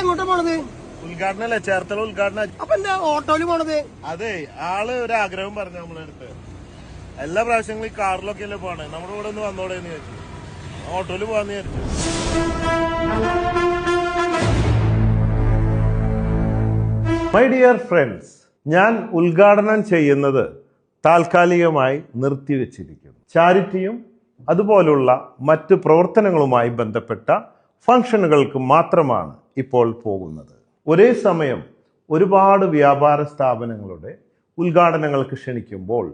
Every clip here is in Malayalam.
എങ്ങോട്ടാ പോണത്? ഉദ്ഘാടനല്ലേ, ചേർത്തല ഉദ്ഘാടനം. അപ്പൊ എന്താ ഓട്ടോയില് പോണത്? അതെ, ആള് ഒരു ആഗ്രഹം പറഞ്ഞു നമ്മളെ അടുത്ത്. എല്ലാ പ്രാവശ്യങ്ങളും ഈ കാറിലൊക്കെ അല്ലേ പോണേ, നമ്മുടെ കൂടെ ഒന്ന് വന്നോളേന്ന് ചോദിച്ചു. ഓട്ടോയില് പോവാന്ന് വിചാരിച്ചു. മൈ ഡിയർ ഫ്രണ്ട്സ്, ഞാൻ ഉദ്ഘാടനം ചെയ്യുന്നത് താൽക്കാലികമായി നിർത്തിവെച്ചിരിക്കുന്നു. ചാരിറ്റിയും അതുപോലുള്ള മറ്റ് പ്രവർത്തനങ്ങളുമായി ബന്ധപ്പെട്ട ഫംഗ്ഷനുകൾക്ക് മാത്രമാണ് ഇപ്പോൾ പോകുന്നത്. ഒരേ സമയം ഒരുപാട് വ്യാപാര സ്ഥാപനങ്ങളുടെ ഉദ്ഘാടനങ്ങൾക്ക് ക്ഷണിക്കുമ്പോൾ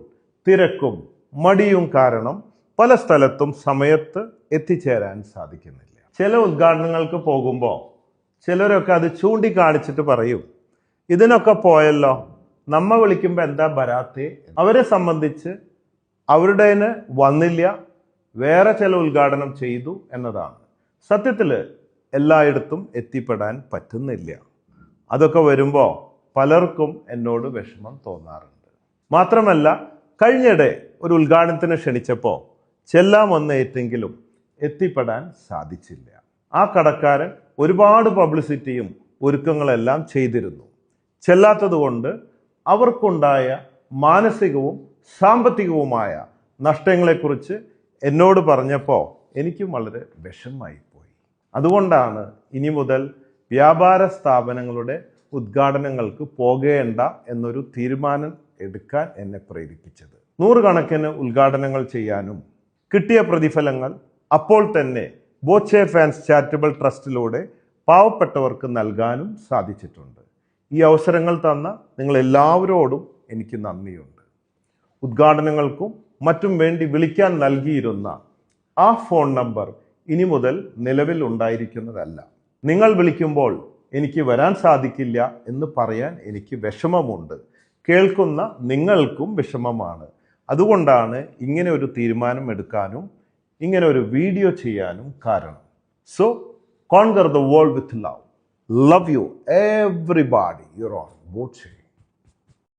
തിരക്കും മടിയും കാരണം പല സ്ഥലത്തും സമയത്ത് എത്തിച്ചേരാൻ സാധിക്കുന്നില്ല. ചില ഉദ്ഘാടനങ്ങൾക്ക് പോകുമ്പോൾ ചിലരൊക്കെ അത് ചൂണ്ടിക്കാണിച്ചിട്ട് പറയും, ഇതിനൊക്കെ പോയല്ലോ, നമ്മ വിളിക്കുമ്പോൾ എന്താ വരാത്തേ? അവരെ സംബന്ധിച്ച് അവരുടേന് വന്നില്ല, വേറെ ചില ഉദ്ഘാടനം ചെയ്തു എന്നതാണ്. സത്യത്തിൽ എല്ലായിടത്തും എത്തിപ്പെടാൻ പറ്റുന്നില്ല. അതൊക്കെ വരുമ്പോൾ പലർക്കും എന്നോട് വിഷമം തോന്നാറുണ്ട്. മാത്രമല്ല, കഴിഞ്ഞിടെ ഒരു ഉദ്ഘാടനത്തിന് ക്ഷണിച്ചപ്പോൾ ചെല്ലാമെന്ന് ഏറ്റെങ്കിലും എത്തിപ്പെടാൻ സാധിച്ചില്ല. ആ കടക്കാരൻ ഒരുപാട് പബ്ലിസിറ്റിയും ഒരുക്കങ്ങളെല്ലാം ചെയ്തിരുന്നു. ചെല്ലാത്തത് കൊണ്ട് അവർക്കുണ്ടായ മാനസികവും സാമ്പത്തികവുമായ നഷ്ടങ്ങളെക്കുറിച്ച് എന്നോട് പറഞ്ഞപ്പോൾ എനിക്കും വളരെ വിഷമമായിപ്പോയി. അതുകൊണ്ടാണ് ഇനി മുതൽ വ്യാപാര സ്ഥാപനങ്ങളുടെ ഉദ്ഘാടനങ്ങൾക്ക് പോകേണ്ട എന്നൊരു തീരുമാനം എടുക്കാൻ എന്നെ പ്രേരിപ്പിച്ചത്. 100 കണക്കിന് ഉദ്ഘാടനങ്ങൾ ചെയ്യാനും കിട്ടിയ പ്രതിഫലങ്ങൾ അപ്പോൾ തന്നെ ബോച്ചെ ഫാൻസ് ചാരിറ്റബിൾ ട്രസ്റ്റിലൂടെ പാവപ്പെട്ടവർക്ക് നൽകാനും സാധിച്ചിട്ടുണ്ട്. ഈ അവസരങ്ങൾ തന്ന നിങ്ങൾ എല്ലാവരോടും എനിക്ക് നന്ദിയുണ്ട്. ഉദ്ഘാടനങ്ങൾക്കും മറ്റും വേണ്ടി വിളിക്കാൻ നൽകിയിരുന്ന ആ ഫോൺ നമ്പർ ഇനി മുതൽ നിലവിൽ ഉണ്ടായിരിക്കുന്നതല്ല. നിങ്ങൾ വിളിക്കുമ്പോൾ എനിക്ക് വരാൻ സാധിക്കില്ല എന്ന് പറയാൻ എനിക്ക് വിഷമമുണ്ട്. കേൾക്കുന്ന നിങ്ങൾക്കും വിഷമമാണ്. അതുകൊണ്ടാണ് ഇങ്ങനെ ഒരു തീരുമാനം എടുക്കാനും ഇങ്ങനെ ഒരു വീഡിയോ ചെയ്യാനും കാരണം. So conquer the world with love. Love you everybody. You're on Boche.